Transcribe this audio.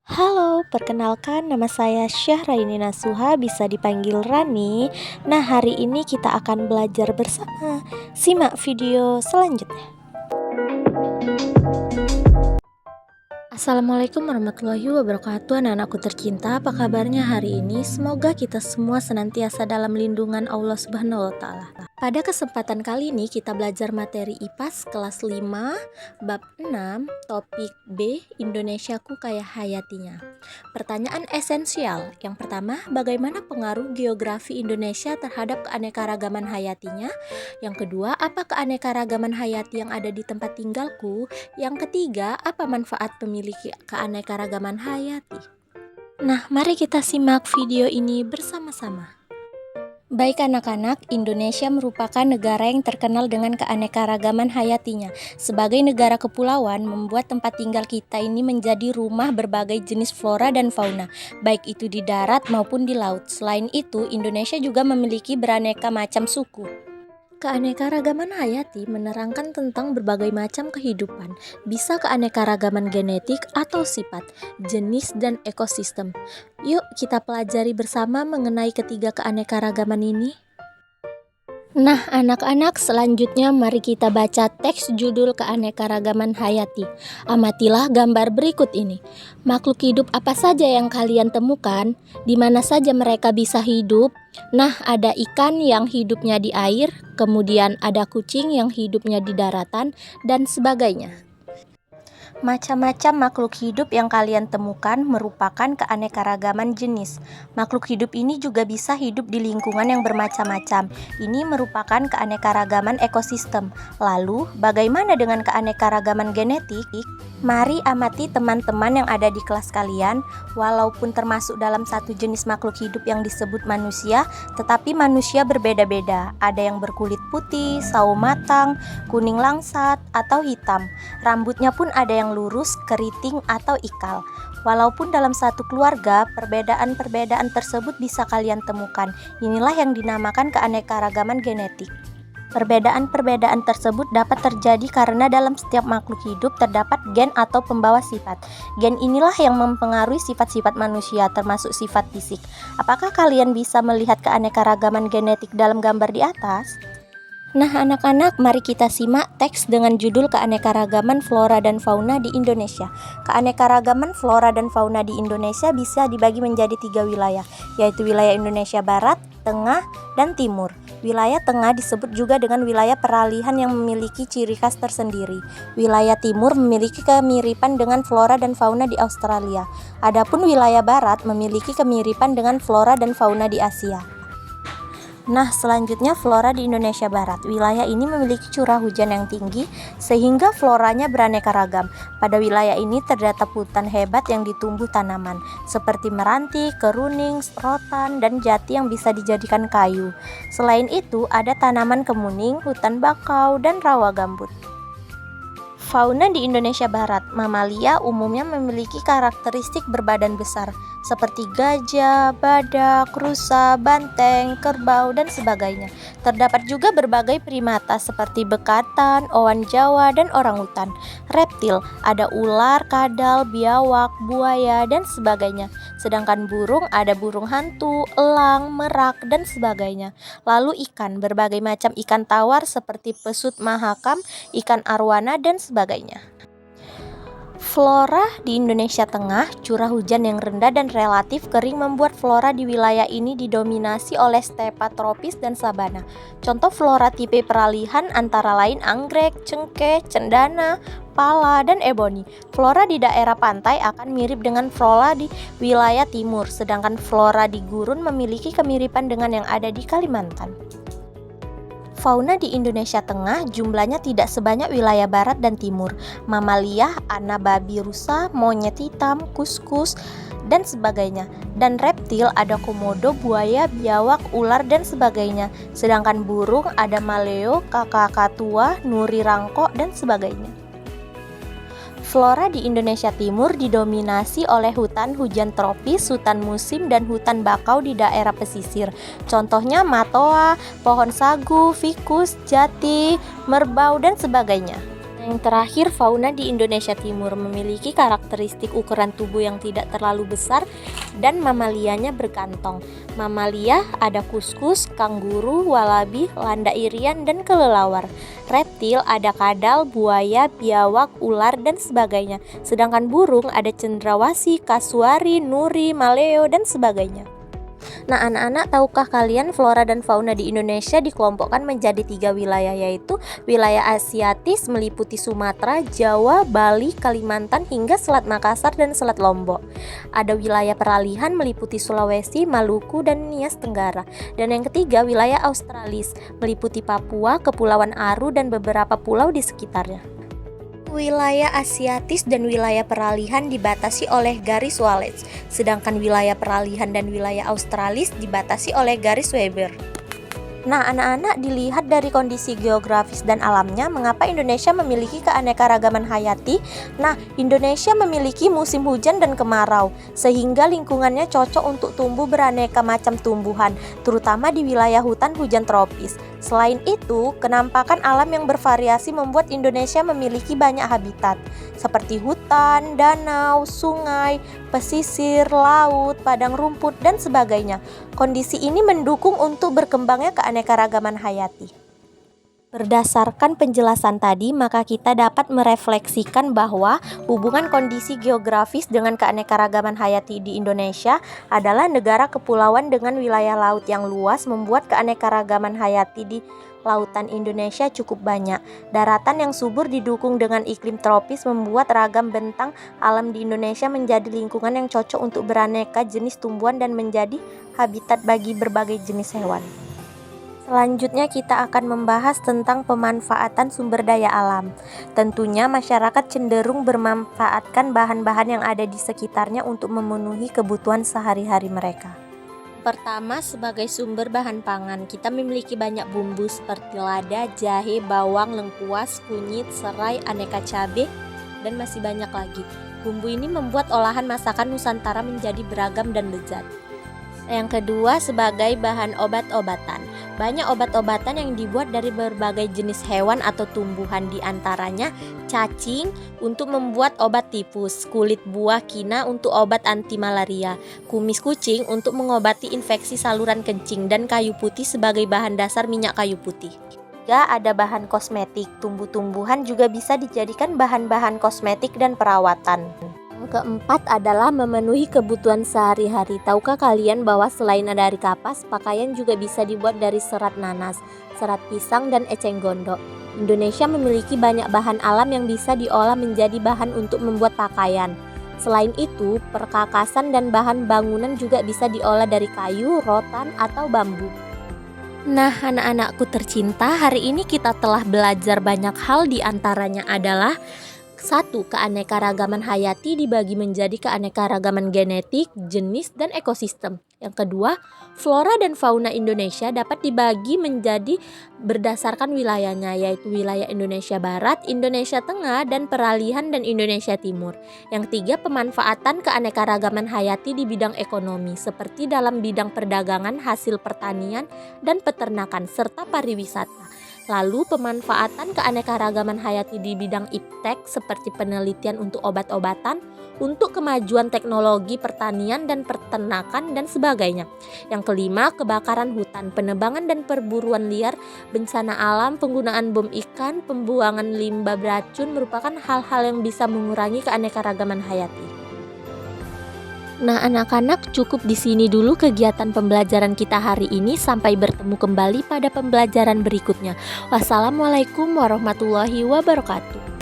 Halo, perkenalkan nama saya Syahraini Nasuha, bisa dipanggil Rani. Nah, hari ini kita akan belajar bersama. Simak video selanjutnya. Assalamualaikum warahmatullahi wabarakatuh, anak-anakku tercinta. Apa kabarnya hari ini? Semoga kita semua senantiasa dalam lindungan Allah Subhanahu wa Ta'ala. Pada kesempatan kali ini kita belajar materi IPAS kelas 5 bab 6 topik B, Indonesiaku Kaya Hayatinya. Pertanyaan esensial. Yang pertama, bagaimana pengaruh geografi Indonesia terhadap keanekaragaman hayatinya? Yang kedua, apa keanekaragaman hayati yang ada di tempat tinggalku? Yang ketiga, apa manfaat memiliki keanekaragaman hayati? Nah, mari kita simak video ini bersama-sama. Baik anak-anak, Indonesia merupakan negara yang terkenal dengan keanekaragaman hayatinya. Sebagai negara kepulauan, membuat tempat tinggal kita ini menjadi rumah berbagai jenis flora dan fauna, baik itu di darat maupun di laut. Selain itu, Indonesia juga memiliki beraneka macam suku. Keanekaragaman hayati menerangkan tentang berbagai macam kehidupan, bisa keanekaragaman genetik atau sifat, jenis, dan ekosistem. Yuk kita pelajari bersama mengenai ketiga keanekaragaman ini. Nah, anak-anak, selanjutnya mari kita baca teks judul keanekaragaman hayati. Amatilah gambar berikut ini. Makhluk hidup apa saja yang kalian temukan? Di mana saja mereka bisa hidup? Nah, ada ikan yang hidupnya di air, kemudian ada kucing yang hidupnya di daratan, dan sebagainya. Macam-macam makhluk hidup yang kalian temukan merupakan keanekaragaman jenis. Makhluk hidup ini juga bisa hidup di lingkungan yang bermacam-macam. Ini merupakan keanekaragaman ekosistem. Lalu, bagaimana dengan keanekaragaman genetik? Mari amati teman-teman yang ada di kelas kalian. Walaupun termasuk dalam satu jenis makhluk hidup yang disebut manusia, tetapi manusia berbeda-beda. Ada yang berkulit putih, sawo matang, kuning langsat, atau hitam. Rambutnya pun ada yang lurus, keriting, atau ikal. Walaupun dalam satu keluarga, perbedaan-perbedaan tersebut bisa kalian temukan. Inilah yang dinamakan keanekaragaman genetik. Perbedaan-perbedaan tersebut dapat terjadi karena dalam setiap makhluk hidup terdapat gen atau pembawa sifat. Gen inilah yang mempengaruhi sifat-sifat manusia, termasuk sifat fisik. Apakah kalian bisa melihat keanekaragaman genetik dalam gambar di atas? Nah, anak-anak, mari kita simak teks dengan judul Keanekaragaman Flora dan Fauna di Indonesia. Keanekaragaman flora dan fauna di Indonesia bisa dibagi menjadi 3 wilayah, yaitu wilayah Indonesia Barat, Tengah, dan Timur. Wilayah Tengah disebut juga dengan wilayah peralihan yang memiliki ciri khas tersendiri. Wilayah Timur memiliki kemiripan dengan flora dan fauna di Australia. Adapun wilayah Barat memiliki kemiripan dengan flora dan fauna di Asia. Nah, selanjutnya flora di Indonesia Barat. Wilayah ini memiliki curah hujan yang tinggi sehingga floranya beraneka ragam. Pada wilayah ini terdapat hutan hebat yang ditumbuh tanaman seperti meranti, keruning, rotan, dan jati yang bisa dijadikan kayu. Selain itu, ada tanaman kemuning, hutan bakau, dan rawa gambut. Fauna di Indonesia Barat, mamalia umumnya memiliki karakteristik berbadan besar, seperti gajah, badak, rusa, banteng, kerbau, dan sebagainya. Terdapat juga berbagai primata seperti bekatan, owan Jawa, dan orangutan. Reptil, ada ular, kadal, biawak, buaya, dan sebagainya. Sedangkan burung, ada burung hantu, elang, merak, dan sebagainya. Lalu ikan, berbagai macam ikan tawar seperti pesut mahakam, ikan arwana, dan sebagainya. Flora di Indonesia Tengah, curah hujan yang rendah dan relatif kering membuat flora di wilayah ini didominasi oleh stepa tropis dan sabana. Contoh flora tipe peralihan antara lain anggrek, cengkeh, cendana, pala, dan eboni. Flora di daerah pantai akan mirip dengan flora di wilayah timur, sedangkan flora di gurun memiliki kemiripan dengan yang ada di Kalimantan. Fauna di Indonesia Tengah jumlahnya tidak sebanyak wilayah barat dan timur. Mamalia, ana babi rusa, monyet hitam, kuskus, dan sebagainya. Dan reptil ada komodo, buaya, biawak, ular, dan sebagainya. Sedangkan burung ada maleo, kakakatua, nuri rangkok, dan sebagainya. Flora di Indonesia Timur didominasi oleh hutan hujan tropis, hutan musim, dan hutan bakau di daerah pesisir. Contohnya matoa, pohon sagu, fikus, jati, merbau, dan sebagainya. Yang terakhir, fauna di Indonesia Timur memiliki karakteristik ukuran tubuh yang tidak terlalu besar dan mamalianya berkantong. Mamalia ada kuskus, kanguru, walabi, landa irian, dan kelelawar. Reptil ada kadal, buaya, biawak, ular, dan sebagainya. Sedangkan burung ada cendrawasih, kasuari, nuri, maleo, dan sebagainya. Nah, anak-anak, tahukah kalian flora dan fauna di Indonesia dikelompokkan menjadi 3 wilayah, yaitu wilayah Asiatis meliputi Sumatera, Jawa, Bali, Kalimantan, hingga Selat Makassar dan Selat Lombok. Ada wilayah peralihan meliputi Sulawesi, Maluku, dan Nias Tenggara. Dan yang ketiga, wilayah Australis meliputi Papua, Kepulauan Aru, dan beberapa pulau di sekitarnya. Wilayah Asiatis dan wilayah peralihan dibatasi oleh garis Wallace, sedangkan wilayah peralihan dan wilayah Australis dibatasi oleh garis Weber. Nah, anak-anak, dilihat dari kondisi geografis dan alamnya, mengapa Indonesia memiliki keanekaragaman hayati? Nah, Indonesia memiliki musim hujan dan kemarau, sehingga lingkungannya cocok untuk tumbuh beraneka macam tumbuhan, terutama di wilayah hutan hujan tropis. Selain itu, kenampakan alam yang bervariasi membuat Indonesia memiliki banyak habitat, seperti hutan, danau, sungai, pesisir, laut, padang rumput, dan sebagainya. Kondisi ini mendukung untuk berkembangnya keanekaragaman hayati. Berdasarkan penjelasan tadi, maka kita dapat merefleksikan bahwa hubungan kondisi geografis dengan keanekaragaman hayati di Indonesia adalah negara kepulauan dengan wilayah laut yang luas membuat keanekaragaman hayati di lautan Indonesia cukup banyak. Daratan yang subur didukung dengan iklim tropis membuat ragam bentang alam di Indonesia menjadi lingkungan yang cocok untuk beraneka jenis tumbuhan dan menjadi habitat bagi berbagai jenis hewan. Selanjutnya kita akan membahas tentang pemanfaatan sumber daya alam. Tentunya masyarakat cenderung bermanfaatkan bahan-bahan yang ada di sekitarnya untuk memenuhi kebutuhan sehari-hari mereka. Pertama, sebagai sumber bahan pangan, kita memiliki banyak bumbu seperti lada, jahe, bawang, lengkuas, kunyit, serai, aneka cabai, dan masih banyak lagi. Bumbu ini membuat olahan masakan Nusantara menjadi beragam dan lezat. Yang kedua, sebagai bahan obat-obatan. Banyak obat-obatan yang dibuat dari berbagai jenis hewan atau tumbuhan, diantaranya cacing untuk membuat obat tifus, kulit buah kina untuk obat anti malaria, kumis kucing untuk mengobati infeksi saluran kencing, dan kayu putih sebagai bahan dasar minyak kayu putih. Juga ada bahan kosmetik, tumbuh-tumbuhan juga bisa dijadikan bahan-bahan kosmetik dan perawatan. Yang keempat adalah memenuhi kebutuhan sehari-hari. Tahukah kalian bahwa selain dari kapas, pakaian juga bisa dibuat dari serat nanas, serat pisang, dan eceng gondok. Indonesia memiliki banyak bahan alam yang bisa diolah menjadi bahan untuk membuat pakaian. Selain itu, perkakasan dan bahan bangunan juga bisa diolah dari kayu, rotan, atau bambu. Nah, anak-anakku tercinta, hari ini kita telah belajar banyak hal, diantaranya adalah 1. Keanekaragaman hayati dibagi menjadi keanekaragaman genetik, jenis, dan ekosistem. Yang kedua, flora dan fauna Indonesia dapat dibagi menjadi berdasarkan wilayahnya, yaitu wilayah Indonesia Barat, Indonesia Tengah, dan peralihan dan Indonesia Timur. Yang ketiga, pemanfaatan keanekaragaman hayati di bidang ekonomi, seperti dalam bidang perdagangan, hasil pertanian, dan peternakan, serta pariwisata. Lalu pemanfaatan keanekaragaman hayati di bidang iptek seperti penelitian untuk obat-obatan, untuk kemajuan teknologi pertanian dan peternakan, dan sebagainya. Yang kelima, kebakaran hutan, penebangan dan perburuan liar, bencana alam, penggunaan bom ikan, pembuangan limbah beracun merupakan hal-hal yang bisa mengurangi keanekaragaman hayati. Nah, anak-anak, cukup di sini dulu kegiatan pembelajaran kita hari ini. Sampai bertemu kembali pada pembelajaran berikutnya. Wassalamualaikum warahmatullahi wabarakatuh.